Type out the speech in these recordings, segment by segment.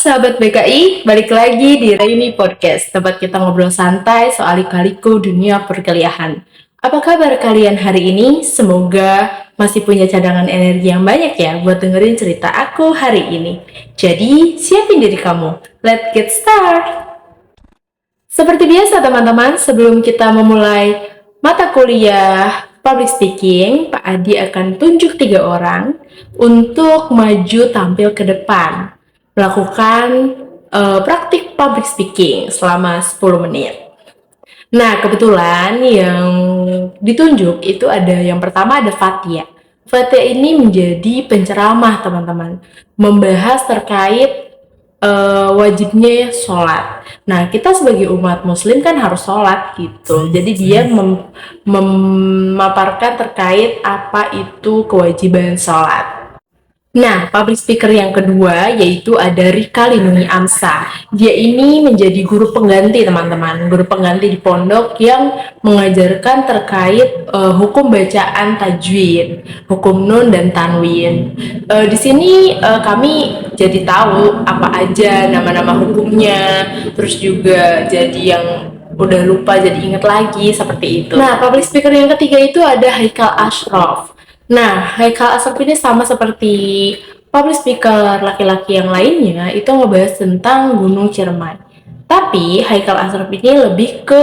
sahabat BKI, balik lagi di Raini Podcast, tempat kita ngobrol santai soal lika-liku dunia perkuliahan. Apa kabar kalian hari ini? Semoga masih punya cadangan energi yang banyak ya buat dengerin cerita aku hari ini. Jadi, siapin diri kamu. Let's get start! Seperti biasa teman-teman, sebelum kita memulai mata kuliah public speaking, Pak Adi akan tunjuk 3 orang untuk maju tampil ke depan melakukan praktik public speaking selama 10 menit. Nah, kebetulan yang ditunjuk itu ada yang pertama ada Fatia. Fatia ini menjadi penceramah teman-teman, membahas terkait wajibnya sholat. Nah, kita sebagai umat muslim kan harus sholat gitu. Jadi dia memaparkan terkait apa itu kewajiban sholat. Nah, public speaker yang kedua yaitu ada Rika Lindungi Amsa. Dia ini menjadi guru pengganti teman-teman, guru pengganti di pondok yang mengajarkan terkait hukum bacaan tajwid, hukum nun dan tanwin. Di sini kami jadi tahu apa aja nama-nama hukumnya, terus juga jadi yang udah lupa jadi inget lagi seperti itu. Nah, public speaker yang ketiga itu ada Haikal Ashraf. Nah, Haikal Ashraf ini sama seperti public speaker laki-laki yang lainnya, itu ngebahas tentang Gunung Ciremai. Tapi Haikal Ashraf ini lebih ke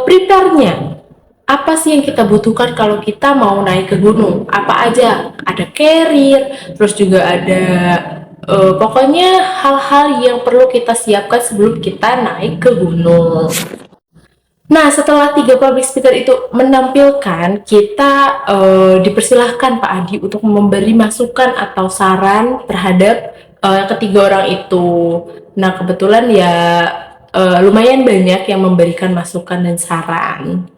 prepare-nya. Apa sih yang kita butuhkan kalau kita mau naik ke gunung? Apa aja? Ada carrier, terus juga ada pokoknya hal-hal yang perlu kita siapkan sebelum kita naik ke gunung. Nah, setelah 3 public speaker itu menampilkan, kita dipersilahkan Pak Adi untuk memberi masukan atau saran terhadap ketiga orang itu. Nah, kebetulan ya lumayan banyak yang memberikan masukan dan saran.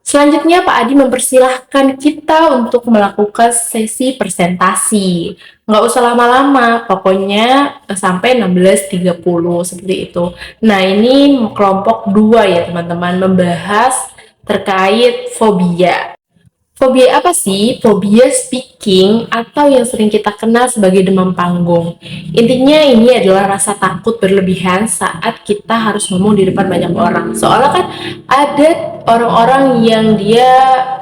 Selanjutnya Pak Adi mempersilahkan kita untuk melakukan sesi presentasi. Nggak usah lama-lama, pokoknya sampai 16.30 seperti itu. Nah, ini kelompok 2 ya teman-teman, membahas terkait fobia. Fobia apa sih? Fobia speaking atau yang sering kita kenal sebagai demam panggung. Intinya ini adalah rasa takut berlebihan saat kita harus ngomong di depan banyak orang. Soalnya kan ada orang-orang yang dia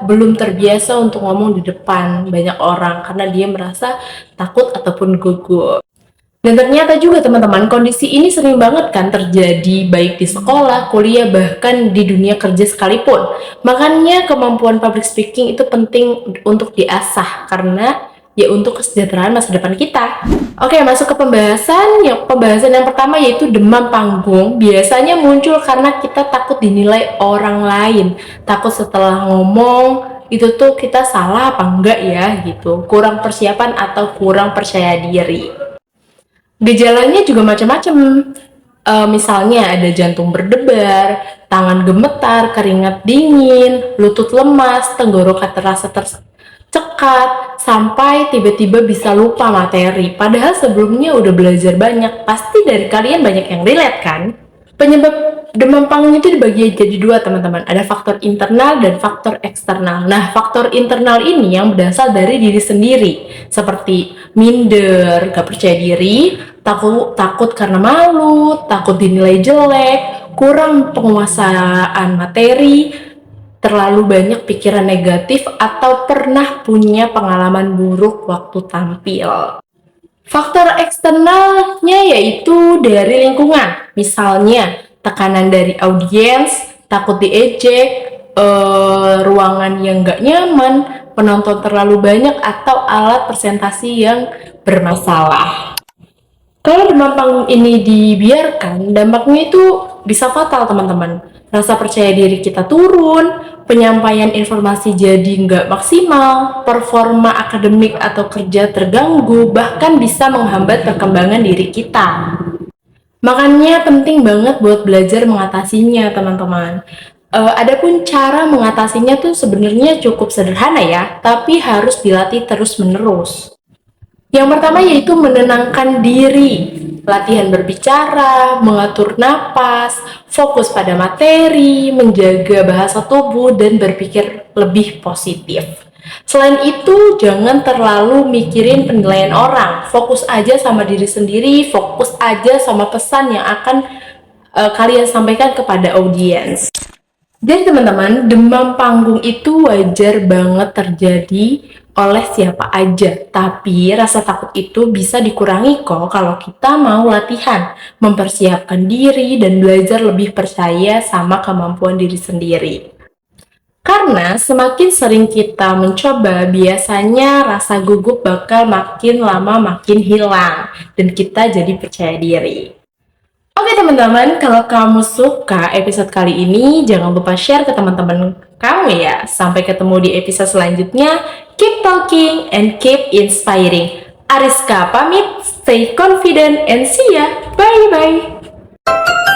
belum terbiasa untuk ngomong di depan banyak orang karena dia merasa takut ataupun gugup. Dan ternyata juga teman-teman, kondisi ini sering banget kan terjadi baik di sekolah, kuliah, bahkan di dunia kerja sekalipun. Makanya kemampuan public speaking itu penting untuk diasah karena ya untuk kesejahteraan masa depan kita. Oke, masuk ke pembahasan. Pembahasan yang pertama yaitu demam panggung. Biasanya muncul karena kita takut dinilai orang lain. Takut setelah ngomong itu tuh kita salah apa enggak ya gitu. Kurang persiapan atau kurang percaya diri. Gejalanya juga macam-macam. Misalnya ada jantung berdebar, tangan gemetar, keringat dingin, lutut lemas, tenggorokan terasa tercekat, sampai tiba-tiba bisa lupa materi. Padahal sebelumnya udah belajar banyak. Pasti dari kalian banyak yang relate kan? Penyebab demam panggung itu dibagi jadi 2 teman-teman. Ada faktor internal dan faktor eksternal. Nah, faktor internal ini yang berasal dari diri sendiri, seperti minder, gak percaya diri, takut karena malu, takut dinilai jelek, kurang penguasaan materi, terlalu banyak pikiran negatif, atau pernah punya pengalaman buruk waktu tampil. Faktor eksternalnya yaitu dari lingkungan, misalnya tekanan dari audiens, takut diejek, ruangan yang gak nyaman, penonton terlalu banyak, atau alat presentasi yang bermasalah. Kalau demam panggung ini dibiarkan, dampaknya itu bisa fatal teman-teman. Rasa percaya diri kita turun, penyampaian informasi jadi nggak maksimal, performa akademik atau kerja terganggu, bahkan bisa menghambat perkembangan diri kita. Makanya penting banget buat belajar mengatasinya teman-teman. Adapun cara mengatasinya tuh sebenarnya cukup sederhana ya, tapi harus dilatih terus-menerus. Yang pertama yaitu menenangkan diri, latihan berbicara, mengatur napas, fokus pada materi, menjaga bahasa tubuh, dan berpikir lebih positif. Selain itu, jangan terlalu mikirin penilaian orang. Fokus aja sama diri sendiri, fokus aja sama pesan yang akan kalian sampaikan kepada audiens. Jadi teman-teman, demam panggung itu wajar banget terjadi oleh siapa aja. Tapi rasa takut itu bisa dikurangi kok kalau kita mau latihan, mempersiapkan diri, dan belajar lebih percaya sama kemampuan diri sendiri. Karena semakin sering kita mencoba, biasanya rasa gugup bakal makin lama makin hilang, dan kita jadi percaya diri. Oke teman-teman, kalau kamu suka episode kali ini, jangan lupa share ke teman-teman kamu ya. Sampai ketemu di episode selanjutnya. Keep talking and keep inspiring. Ariska pamit, stay confident and see ya. Bye-bye.